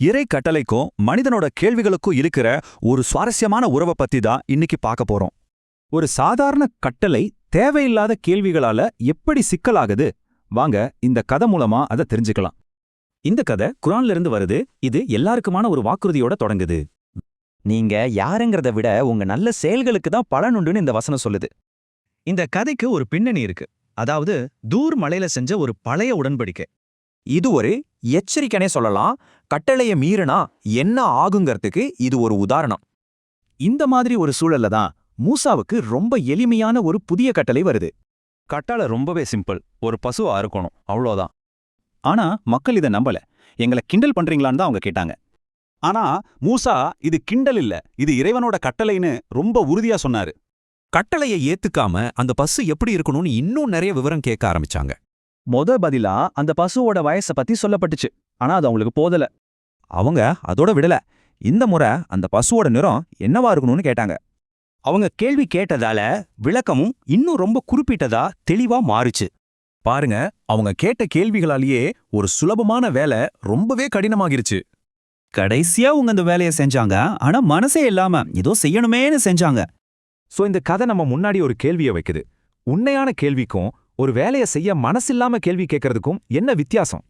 இறை கட்டளைக்கும் மனிதனோட கேள்விகளுக்கும் இருக்கிற ஒரு சுவாரஸ்யமான உறவை பத்தி தான் இன்னைக்கு பார்க்க போறோம். ஒரு சாதாரண கட்டளை தேவையில்லாத கேள்விகளால எப்படி சிக்கலாகுது? வாங்க இந்த கதை மூலமா அதை தெரிஞ்சுக்கலாம். இந்த கதை குர்ஆன்ல இருந்து வருது. இது எல்லாருக்குமான ஒரு வாக்குறுதியோட தொடங்குது. நீங்க யாருங்கிறத விட உங்க நல்ல செயல்களுக்கு தான் பலன் உண்டுன்னு இந்த வசனம் சொல்லுது. இந்த கதைக்கு ஒரு பின்னணி இருக்கு. அதாவது தூர் மலையில செஞ்ச ஒரு பழைய உடன்படிக்கை. இது ஒரு எச்சரிக்கைனே சொல்லலாம். கட்டளைய மீறினா என்ன ஆகுங்கிறதுக்கு இது ஒரு உதாரணம். இந்த மாதிரி ஒரு சூழல்ல தான் மூசாவுக்கு ரொம்ப எளிமையான ஒரு புதிய கட்டளை வருது. கட்டளை ரொம்பவே சிம்பிள். ஒரு பசுவா அறுக்கணும், அவ்வளோதான். ஆனா மக்கள் இதை நம்பல. எங்களை கிண்டல் பண்றீங்களான்னு தான் அவங்க கேட்டாங்க. ஆனா மூசா இது கிண்டல் இல்ல, இது இறைவனோட கட்டளைன்னு ரொம்ப உறுதியா சொன்னாரு. கட்டளையை ஏத்துக்காம அந்த பசு எப்படி இருக்கணும்னு இன்னும் நிறைய விவரம் கேட்க ஆரம்பிச்சாங்க. பதிலா அந்த பசுவோட வயசை பத்தி சொல்லப்பட்டுச்சு. ஆனா அது அவங்களுக்கு போதல. அவங்க அதோட விடல. இந்த முறை அந்த பசுவோட நிறம் என்னவா இருக்கணும்னு கேட்டாங்க. அவங்க கேள்வி கேட்டதால விளக்கமும் இன்னும் ரொம்ப குறிப்பிட்டதா தெளிவா மாறுச்சு. பாருங்க, அவங்க கேட்ட கேள்விகளாலேயே ஒரு சுலபமான வேலை ரொம்பவே கடினமாகிருச்சு. கடைசியா அவங்க அந்த வேலையை செஞ்சாங்க. ஆனா மனசே இல்லாம ஏதோ செய்யணுமேன்னு செஞ்சாங்க. சோ இந்த கதை நம்ம முன்னாடி ஒரு கேள்வியை வைக்குது. உண்மையான கேள்விக்கும் ஒரு வேலையை செய்ய மனசில்லாம கேள்வி கேட்கறதுக்கும் என்ன வித்தியாசம்?